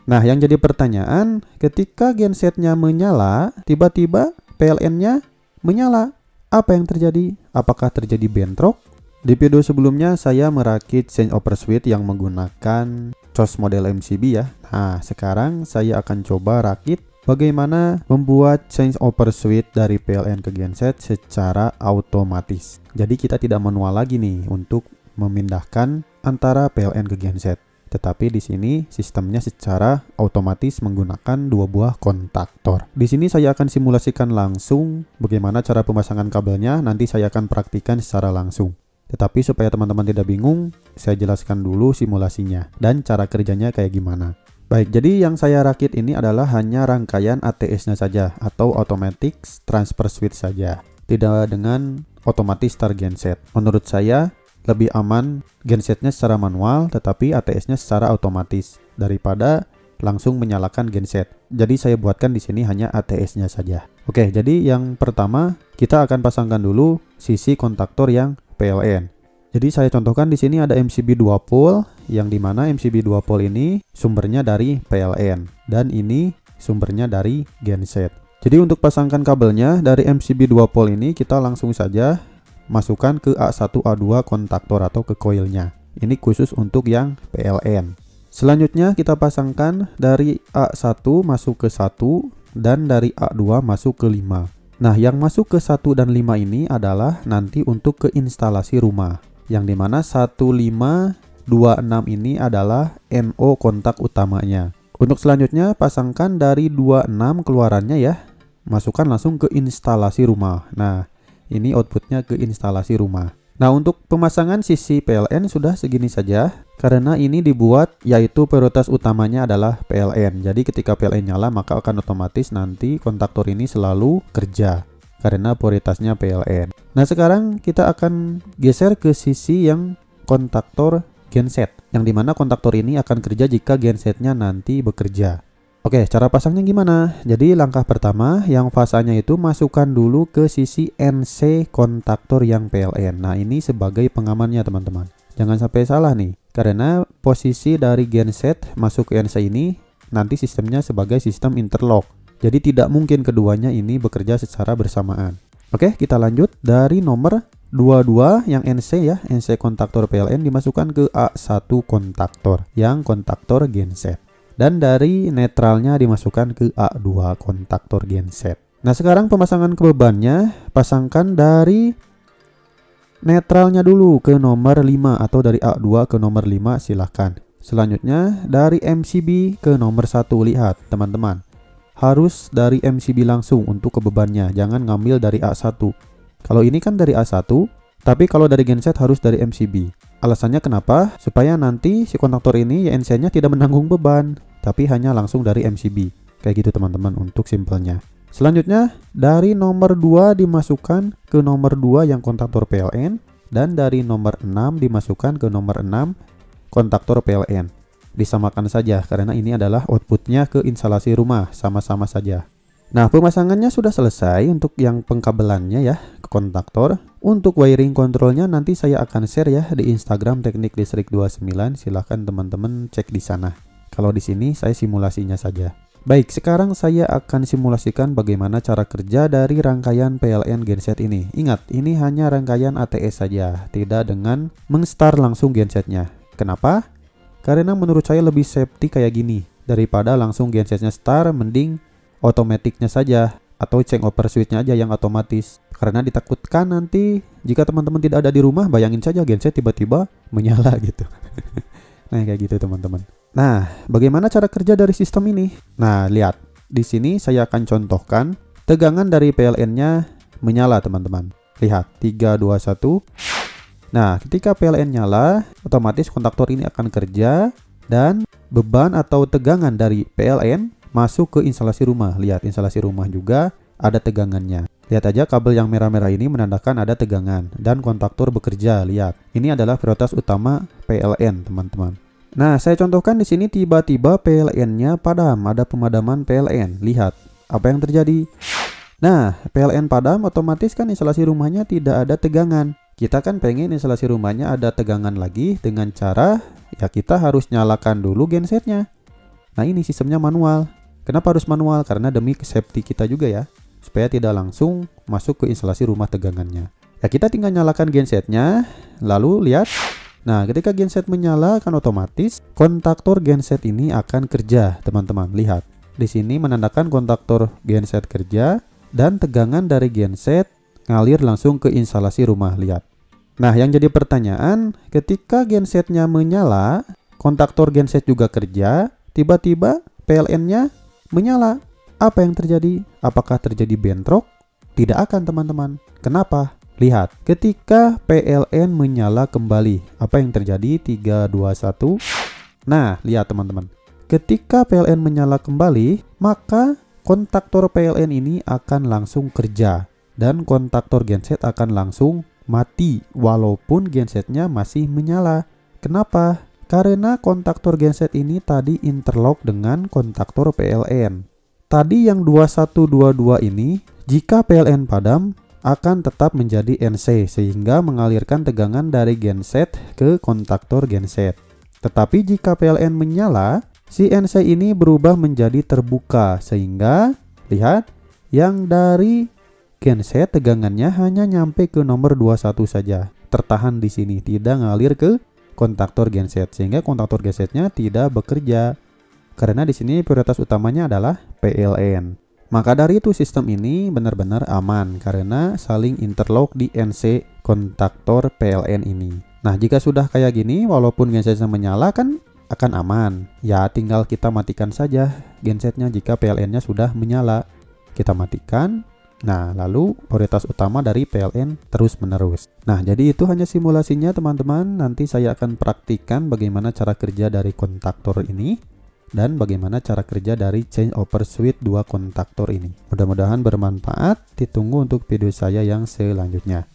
Nah, yang jadi pertanyaan, ketika gensetnya menyala, tiba-tiba PLN-nya menyala. Apa yang terjadi? Apakah terjadi bentrok? Di video sebelumnya saya merakit changeover switch yang menggunakan COS model MCB ya. Nah, sekarang saya akan coba rakit bagaimana membuat changeover switch dari PLN ke genset secara otomatis. Jadi kita tidak manual lagi nih untuk memindahkan antara PLN ke genset. Tetapi di sini sistemnya secara otomatis menggunakan dua buah kontaktor. Di sini saya akan simulasikan langsung bagaimana cara pemasangan kabelnya. Nanti saya akan praktikkan secara langsung. Tetapi supaya teman-teman tidak bingung, saya jelaskan dulu simulasinya dan cara kerjanya kayak gimana. Baik, jadi yang saya rakit ini adalah hanya rangkaian ATS-nya saja atau Automatic Transfer Switch saja. Tidak dengan otomatis start genset. Menurut saya lebih aman gensetnya secara manual tetapi ATS-nya secara otomatis daripada langsung menyalakan genset. Jadi saya buatkan di sini hanya ATS-nya saja. Oke, jadi yang pertama kita akan pasangkan dulu sisi kontaktor yang PLN. Jadi saya contohkan di sini ada MCB 2 pole yang dimana MCB 2 pole ini sumbernya dari PLN dan ini sumbernya dari genset. Jadi untuk pasangkan kabelnya dari MCB 2 pole ini kita langsung saja masukkan ke A1 A2 kontaktor atau ke coilnya. Ini khusus untuk yang PLN. Selanjutnya kita pasangkan dari A1 masuk ke 1 dan dari A2 masuk ke 5. Nah, yang masuk ke 1 dan 5 ini adalah nanti untuk ke instalasi rumah. Yang dimana 1526 ini adalah NO kontak utamanya. Untuk selanjutnya pasangkan dari 26 keluarannya ya. Masukkan langsung ke instalasi rumah. Nah, ini outputnya ke instalasi rumah. Nah, untuk pemasangan sisi PLN sudah segini saja. Karena ini dibuat yaitu prioritas utamanya adalah PLN. Jadi ketika PLN nyala maka akan otomatis nanti kontaktor ini selalu kerja. Karena prioritasnya PLN. Nah, sekarang kita akan geser ke sisi yang kontaktor genset. Yang dimana kontaktor ini akan kerja jika gensetnya nanti bekerja. Oke, cara pasangnya gimana? Jadi langkah pertama yang fasanya itu masukkan dulu ke sisi NC kontaktor yang PLN. Nah, ini sebagai pengamannya teman-teman. Jangan sampai salah nih. Karena posisi dari genset masuk ke NC ini nanti sistemnya sebagai sistem interlock. Jadi tidak mungkin keduanya ini bekerja secara bersamaan. Oke, kita lanjut dari nomor 22 yang NC ya. NC kontaktor PLN dimasukkan ke A1 kontaktor yang kontaktor genset. Dan dari netralnya dimasukkan ke A2 kontaktor genset. Nah, sekarang pemasangan ke bebannya pasangkan dari netralnya dulu ke nomor 5 atau dari A2 ke nomor 5 silahkan. Selanjutnya dari MCB ke nomor 1. Lihat teman-teman, harus dari MCB langsung untuk ke bebannya, jangan ngambil dari A1. Kalau ini kan dari A1, tapi kalau dari genset harus dari MCB. Alasannya kenapa? Supaya nanti si kontaktor ini YNC-nya tidak menanggung beban, tapi hanya langsung dari MCB. Kayak gitu teman-teman untuk simpelnya. Selanjutnya dari nomor 2 dimasukkan ke nomor 2 yang kontaktor PLN dan dari nomor 6 dimasukkan ke nomor 6 kontaktor PLN. Disamakan saja karena ini adalah outputnya ke instalasi rumah, sama-sama saja. Nah, pemasangannya sudah selesai untuk yang pengkabelannya ya ke kontaktor. Untuk wiring kontrolnya nanti saya akan share ya di Instagram Teknik Listrik 29. Silahkan teman-teman cek di sana. Kalau di sini saya simulasinya saja. Baik, sekarang saya akan simulasikan bagaimana cara kerja dari rangkaian PLN genset ini. Ingat, ini hanya rangkaian ATS saja, tidak dengan meng-start langsung gensetnya. Kenapa? Karena menurut saya lebih safety kayak gini. Daripada langsung gensetnya start, mending otomatiknya saja atau changeover switch-nya aja yang otomatis. Karena ditakutkan nanti jika teman-teman tidak ada di rumah, bayangin saja genset tiba-tiba menyala gitu. Nah, kayak gitu teman-teman. Nah, bagaimana cara kerja dari sistem ini? Nah, lihat. Di sini saya akan contohkan tegangan dari PLN-nya menyala teman-teman. Lihat, 3, 2, 1. Nah, ketika PLN nyala, otomatis kontaktor ini akan kerja dan beban atau tegangan dari PLN masuk ke instalasi rumah. Lihat, instalasi rumah juga ada tegangannya. Lihat aja kabel yang merah-merah ini menandakan ada tegangan dan kontaktor bekerja. Lihat, ini adalah prioritas utama PLN, teman-teman. Nah, saya contohkan di sini tiba-tiba PLN-nya padam, ada pemadaman PLN. Lihat, apa yang terjadi? Nah, PLN padam otomatis kan instalasi rumahnya tidak ada tegangan. Kita kan pengen instalasi rumahnya ada tegangan lagi dengan cara ya kita harus nyalakan dulu gensetnya. Nah, ini sistemnya manual. Kenapa harus manual? Karena demi safety kita juga ya, supaya tidak langsung masuk ke instalasi rumah tegangannya. Ya, kita tinggal nyalakan gensetnya, lalu lihat. Nah, ketika genset menyala kan otomatis kontaktor genset ini akan kerja, teman-teman. Lihat. Di sini menandakan kontaktor genset kerja dan tegangan dari genset ngalir langsung ke instalasi rumah. Lihat. Nah, yang jadi pertanyaan, ketika gensetnya menyala, kontaktor genset juga kerja, tiba-tiba PLN-nya menyala. Apa yang terjadi? Apakah terjadi bentrok? Tidak akan, teman-teman. Kenapa? Lihat, ketika PLN menyala kembali, apa yang terjadi? 3, 2, 1. Nah, lihat teman-teman. Ketika PLN menyala kembali, maka kontaktor PLN ini akan langsung kerja dan kontaktor genset akan langsung mati walaupun gensetnya masih menyala. Kenapa? Karena kontaktor genset ini tadi interlock dengan kontaktor PLN. Tadi yang 2122 ini, jika PLN padam, akan tetap menjadi NC sehingga mengalirkan tegangan dari genset ke kontaktor genset. Tetapi jika PLN menyala, si NC ini berubah menjadi terbuka sehingga lihat yang dari genset tegangannya hanya nyampe ke nomor 21 saja. Tertahan di sini, tidak ngalir ke kontaktor genset sehingga kontaktor gensetnya tidak bekerja. Karena di sini prioritas utamanya adalah PLN. Maka dari itu sistem ini benar-benar aman karena saling interlock di NC kontaktor PLN ini. Nah, jika sudah kayak gini walaupun gensetnya menyala kan akan aman. Ya, tinggal kita matikan saja gensetnya jika PLN-nya sudah menyala. Kita matikan. Nah, lalu prioritas utama dari PLN terus-menerus. Nah, jadi itu hanya simulasinya teman-teman. Nanti saya akan praktikkan bagaimana cara kerja dari kontaktor ini dan bagaimana cara kerja dari change over switch 2 kontaktor ini. Mudah-mudahan bermanfaat. Ditunggu untuk video saya yang selanjutnya.